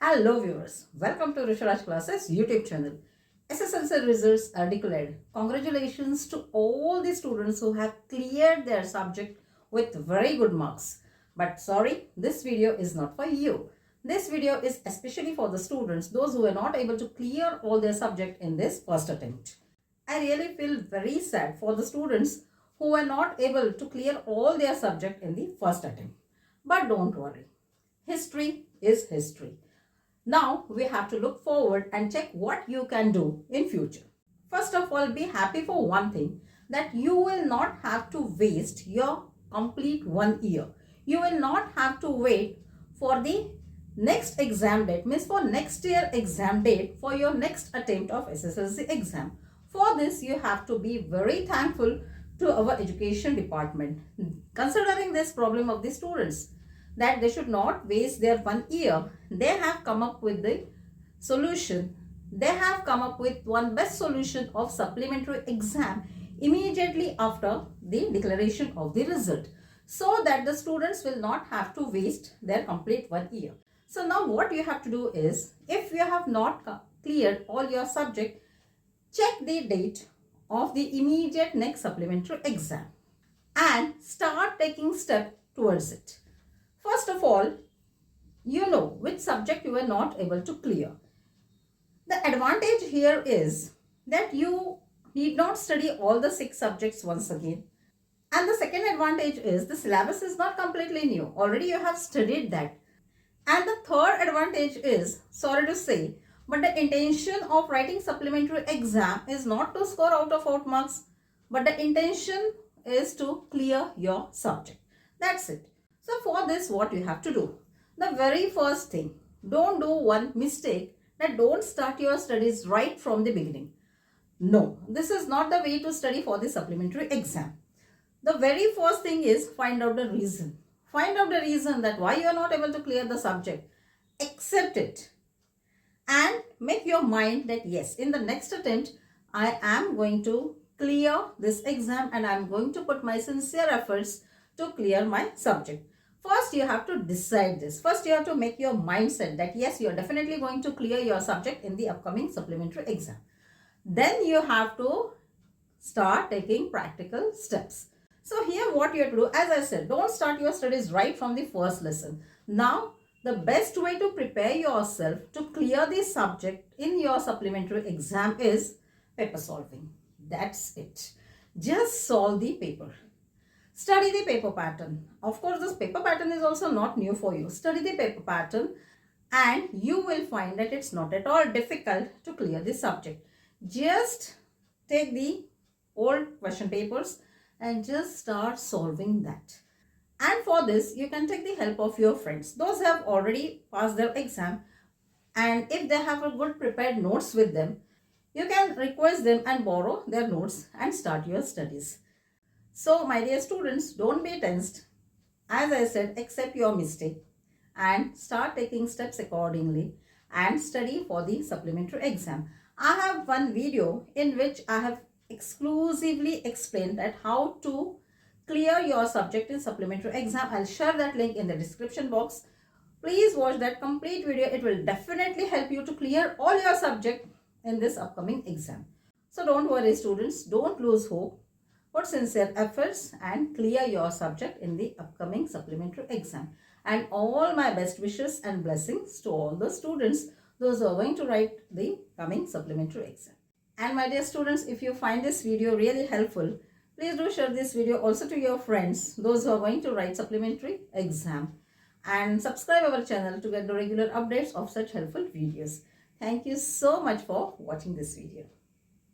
Hello viewers, welcome to VrushuRaj classes YouTube channel. SSLC results are declared. Congratulations to all the students who have cleared their subject with very good marks. But sorry, this video is not for you. This video is especially for the students, those who were not able to clear all their subject in this first attempt. I really feel very sad for the students who were not able to clear all their subject in the first attempt. But don't worry, history is history. Now we have to look forward and check what you can do in future. First of all, be happy for one thing, that you will not have to waste your complete 1 year. You will not have to wait for the next exam date, means for next year exam date for your next attempt of SSLC exam. For this, you have to be very thankful to our education department, considering this problem of the students, that they should not waste their 1 year. They have come up with the solution. They have come up with one best solution of supplementary exam immediately after the declaration of the result, so that the students will not have to waste their complete 1 year. So now what you have to do is, if you have not cleared all your subject, check the date of the immediate next supplementary exam and start taking step towards it. First of all, you know which subject you were not able to clear. The advantage here is that you need not study all the 6 subjects once again. And the second advantage is the syllabus is not completely new. Already you have studied that. And the third advantage is, sorry to say, but the intention of writing supplementary exam is not to score out of 8 marks, but the intention is to clear your subject. That's it. So for this, what you have to do? The very first thing, don't do one mistake, that don't start your studies right from the beginning. No, this is not the way to study for the supplementary exam. The very first thing is find out the reason. Find out the reason that why you are not able to clear the subject. Accept it and make your mind that yes, in the next attempt, I am going to clear this exam and I am going to put my sincere efforts to clear my subject. First, you have to decide this. First, you have to make your mindset that yes, you are definitely going to clear your subject in the upcoming supplementary exam. Then you have to start taking practical steps. So here what you have to do, as I said, don't start your studies right from the first lesson. Now, the best way to prepare yourself to clear the subject in your supplementary exam is paper solving. That's it. Just solve the paper. Study the paper pattern. Of course, this paper pattern is also not new for you. Study the paper pattern and you will find that it's not at all difficult to clear the subject. Just take the old question papers and just start solving that. And for this, you can take the help of your friends. Those who have already passed their exam, and if they have a good prepared notes with them, you can request them and borrow their notes and start your studies. So my dear students, don't be tensed. As I said, accept your mistake and start taking steps accordingly and study for the supplementary exam. I have one video in which I have exclusively explained that how to clear your subject in supplementary exam. I'll share that link in the description box. Please watch that complete video. It will definitely help you to clear all your subject in this upcoming exam. So don't worry students, don't lose hope. Put sincere efforts and clear your subject in the upcoming supplementary exam. And all my best wishes and blessings to all the students, those who are going to write the coming supplementary exam. And my dear students, if you find this video really helpful, please do share this video also to your friends, those who are going to write supplementary exam. And subscribe our channel to get the regular updates of such helpful videos. Thank you so much for watching this video.